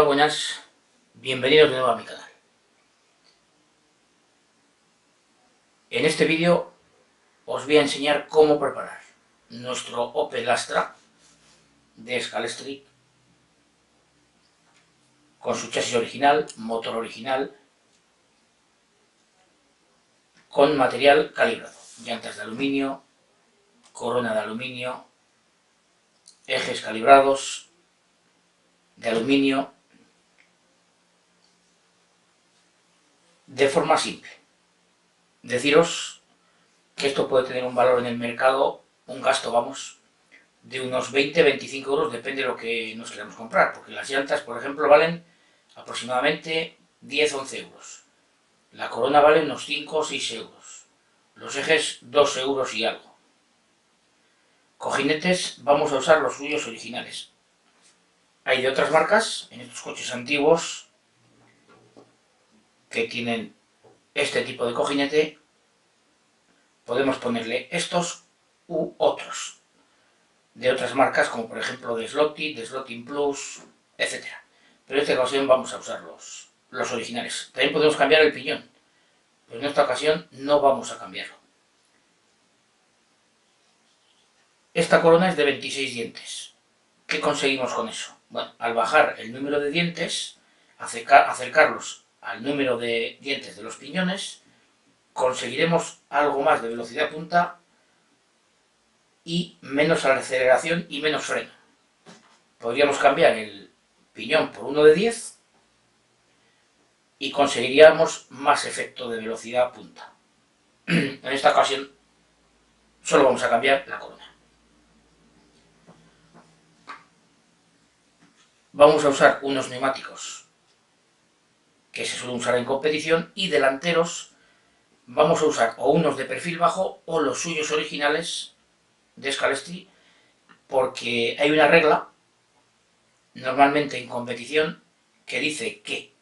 buenas, bienvenidos de nuevo a mi canal. En este vídeo os voy a enseñar cómo preparar nuestro Opel Astra de Scalextric con su chasis original, motor original, con material calibrado, llantas de aluminio, corona de aluminio, ejes calibrados de aluminio, de forma simple. Deciros que esto puede tener un valor en el mercado, un gasto, de unos 20-25 euros, depende de lo que nos queramos comprar, porque las llantas, por ejemplo, valen aproximadamente 10-11 euros. La corona vale unos 5 o 6 euros. Los ejes 2 euros y algo. Cojinetes vamos a usar los suyos originales. Hay de otras marcas, en estos coches antiguos, que tienen este tipo de cojinete, podemos ponerle estos u otros, de otras marcas como por ejemplo de Slotty, de Slotty Plus, etc. Pero en esta ocasión vamos a usar los originales. También podemos cambiar el piñón, pero en esta ocasión no vamos a cambiarlo. Esta corona es de 26 dientes. ¿Qué conseguimos con eso? Bueno, al bajar el número de dientes, acercarlos al número de dientes de los piñones, conseguiremos algo más de velocidad punta y menos aceleración y menos freno. Podríamos cambiar el piñón por uno de 10 y conseguiríamos más efecto de velocidad punta. En esta ocasión solo vamos a cambiar la corona. Vamos a usar unos neumáticos que se suelen usar en competición y delanteros vamos a usar o unos de perfil bajo o los suyos originales de Scalextric, porque hay una regla normalmente en competición que dice que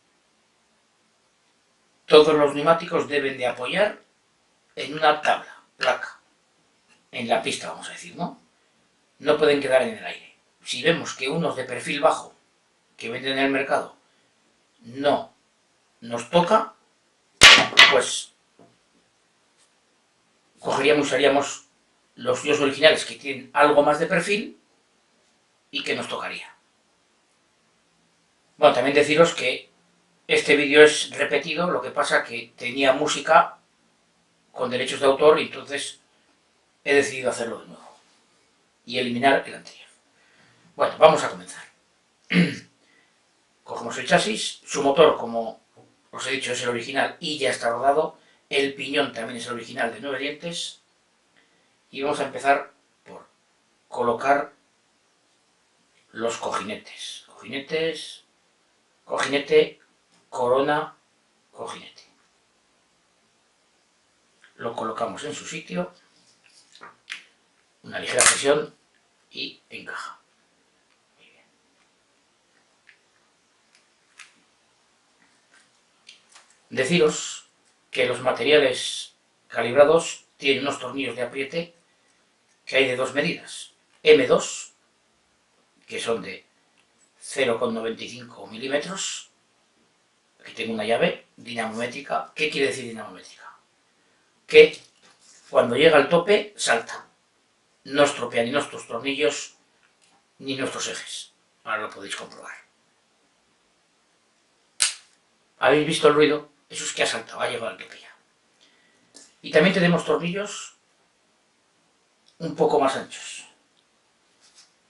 todos los neumáticos deben de apoyar en una tabla, placa, en la pista, vamos a decir, ¿no? No pueden quedar en el aire. Si vemos que unos de perfil bajo que venden en el mercado no nos toca, pues usaríamos los suyos originales que tienen algo más de perfil y que nos tocaría. Bueno, también deciros que este vídeo es repetido, lo que pasa que tenía música con derechos de autor y entonces he decidido hacerlo de nuevo y eliminar el anterior. Bueno, vamos a comenzar. Cogemos el chasis, su motor, como os he dicho, es el original y ya está rodado. El piñón también es el original de 9 dientes. Y vamos a empezar por colocar los cojinetes. Cojinete, corona, cojinete. Lo colocamos en su sitio, una ligera presión y encaja. Muy bien. Deciros que los materiales calibrados tienen unos tornillos de apriete que hay de dos medidas. M2, que son de 0,95 milímetros. Aquí tengo una llave dinamométrica. ¿Qué quiere decir dinamométrica? Que cuando llega al tope salta. No estropea ni nuestros tornillos ni nuestros ejes. Ahora lo podéis comprobar. ¿Habéis visto el ruido? Eso es que ha saltado, ha llegado al tope ya. Y también tenemos tornillos un poco más anchos,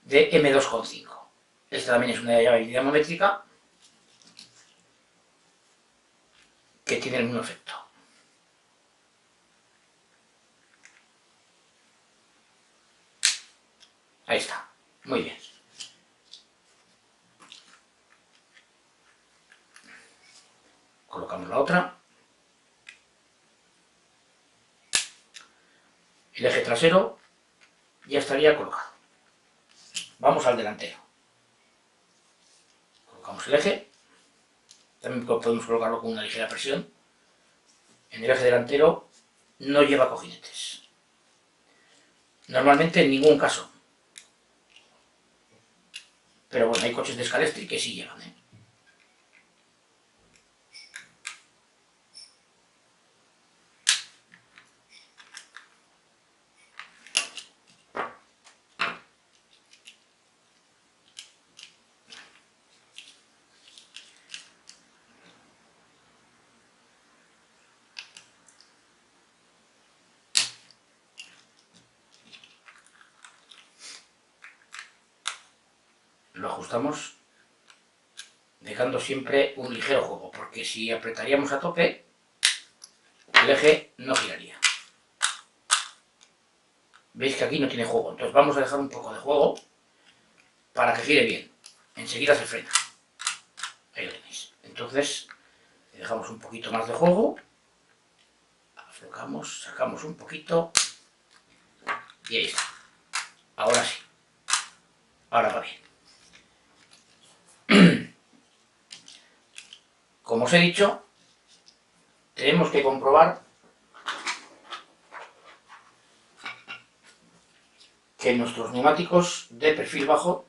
de M2,5. Esta también es una llave dinamométrica que tiene el mismo efecto. Ahí está, muy bien. Colocamos la otra. El eje trasero ya estaría colocado. Vamos al delantero. Colocamos el eje. También podemos colocarlo con una ligera presión. En el eje delantero no lleva cojinetes. Normalmente en ningún caso. Pero bueno, hay coches de Scalextric que sí llevan, ¿eh? lo ajustamos dejando siempre un ligero juego, porque si apretaríamos a tope, el eje no giraría. Veis que aquí no tiene juego, entonces vamos a dejar un poco de juego para que gire bien. Enseguida se frena. Ahí lo tenéis. Entonces, le dejamos un poquito más de juego, aflojamos, sacamos un poquito y ahí está. Ahora sí. Ahora va bien. Como os he dicho, tenemos que comprobar que nuestros neumáticos de perfil bajo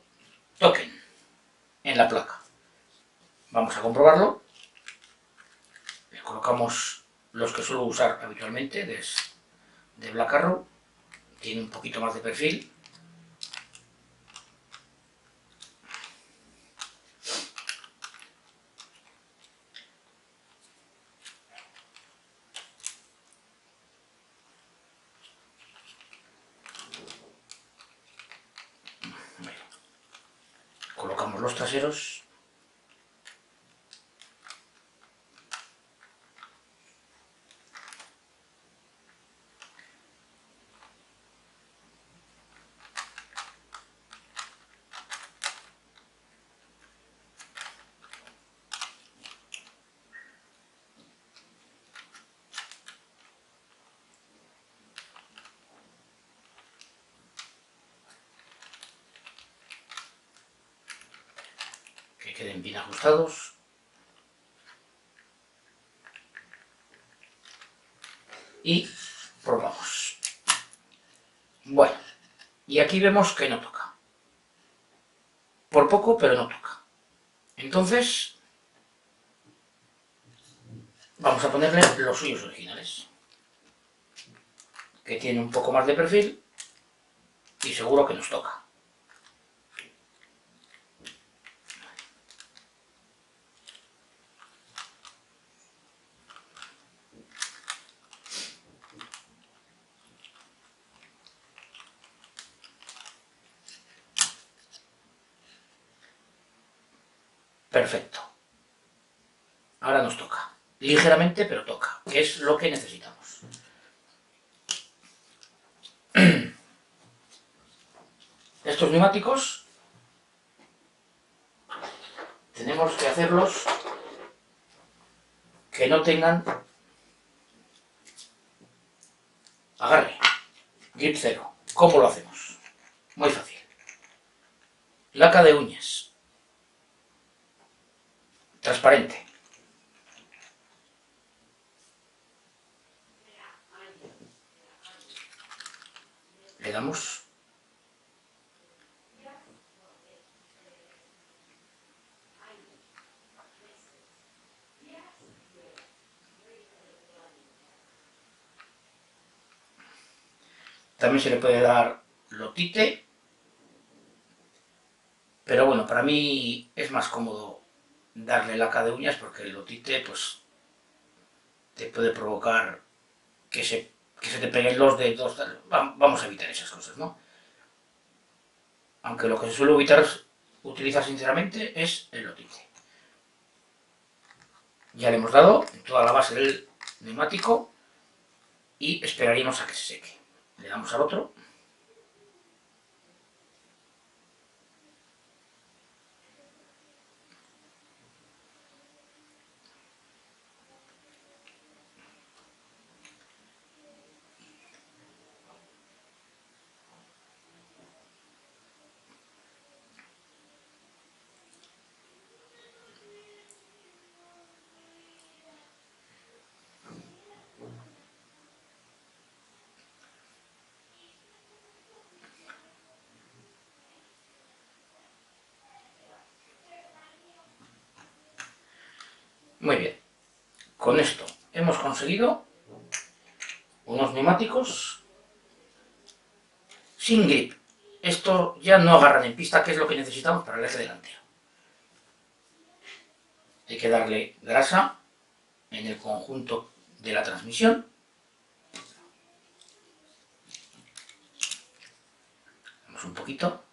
toquen en la placa. Vamos a comprobarlo. Le colocamos los que suelo usar habitualmente de Black Arrow. Tiene un poquito más de perfil. Colocamos los traseros. Que queden bien ajustados. Y probamos. Bueno, y aquí vemos que no toca. Por poco, pero no toca. Entonces, vamos a ponerle los suyos originales, que tiene un poco más de perfil y seguro que nos toca. Perfecto. Ahora nos toca. Ligeramente, pero toca, que es lo que necesitamos. Estos neumáticos tenemos que hacerlos que no tengan agarre, grip cero. ¿Cómo lo hacemos? Muy fácil. Laca de uñas. Transparente. Le damos. También se le puede dar lotite, pero bueno, para mí es más cómodo darle laca de uñas porque el lotite pues te puede provocar que se te peguen los dedos. Vamos a evitar esas cosas, ¿no? Aunque lo que se suele utilizar sinceramente es el lotite. Ya le hemos dado en toda la base del neumático y esperaríamos a que se seque. Le damos al otro. Muy bien. Con esto hemos conseguido unos neumáticos sin grip. Esto ya no agarran en pista, que es lo que necesitamos para el eje delantero. Hay que darle grasa en el conjunto de la transmisión. Damos un poquito.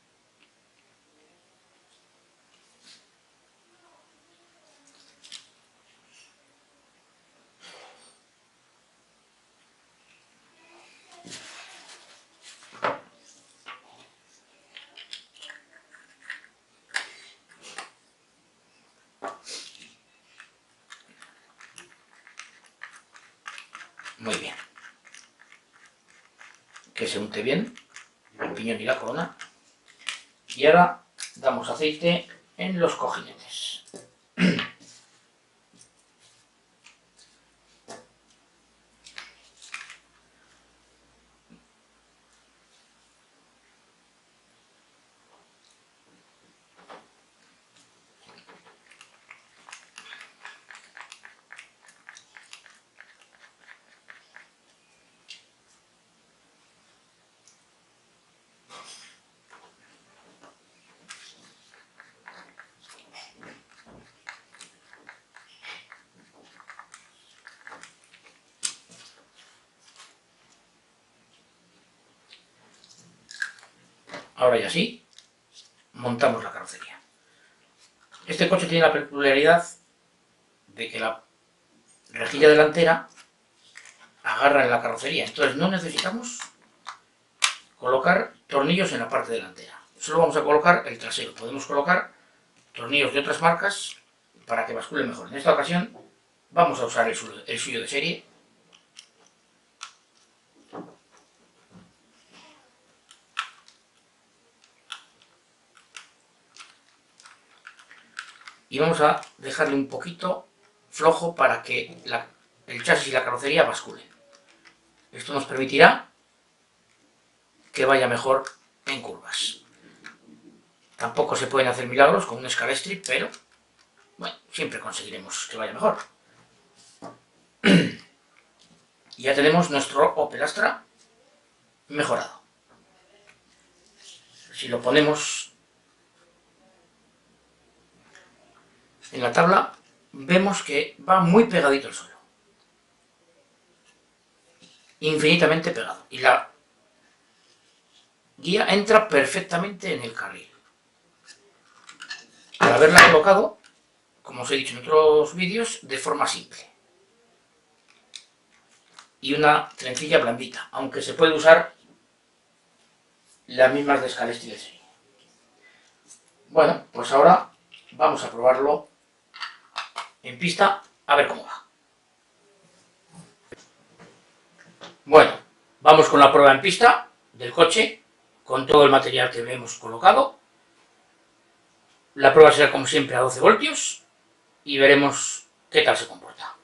Muy bien. Que se unte bien el piñón y la corona. Y ahora damos aceite en los cojinetes. Ahora ya sí, montamos la carrocería. Este coche tiene la peculiaridad de que la rejilla delantera agarra en la carrocería, entonces no necesitamos colocar tornillos en la parte delantera. Solo vamos a colocar el trasero. Podemos colocar tornillos de otras marcas para que bascule mejor. En esta ocasión vamos a usar el suyo de serie. Y vamos a dejarle un poquito flojo para que el chasis y la carrocería basculen. Esto nos permitirá que vaya mejor en curvas. Tampoco se pueden hacer milagros con un Scalestrip, pero bueno, siempre conseguiremos que vaya mejor. Y ya tenemos nuestro Opel Astra mejorado. Si lo ponemos en la tabla, vemos que va muy pegadito al suelo. Infinitamente pegado. Y la guía entra perfectamente en el carril. Al haberla colocado, como os he dicho en otros vídeos, de forma simple. Y una trencilla blandita, aunque se puede usar las mismas de Scalestri de serie. Bueno, pues ahora vamos a probarlo en pista a ver cómo va. Bueno, vamos con la prueba en pista del coche, con todo el material que hemos colocado. La prueba será como siempre a 12 voltios y veremos qué tal se comporta.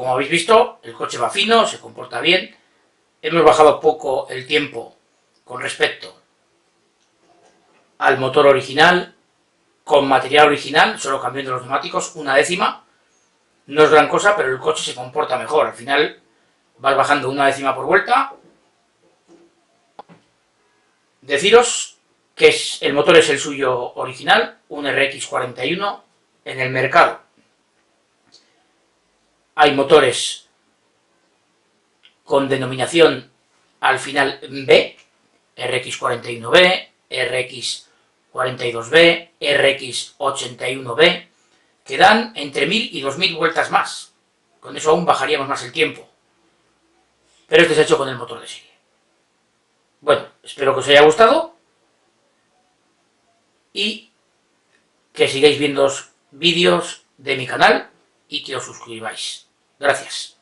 Como habéis visto, el coche va fino, se comporta bien. Hemos bajado poco el tiempo con respecto al motor original, con material original, solo cambiando los neumáticos, 1/10. No es gran cosa, pero el coche se comporta mejor. Al final vas bajando 1/10 por vuelta. Deciros que el motor es el suyo original, un RX41. En el mercado hay motores con denominación al final B, RX41B, RX42B, RX81B, que dan entre 1000 y 2000 vueltas más. Con eso aún bajaríamos más el tiempo. Pero este se ha hecho con el motor de serie. Bueno, espero que os haya gustado y que sigáis viendo vídeos de mi canal y que os suscribáis. Gracias.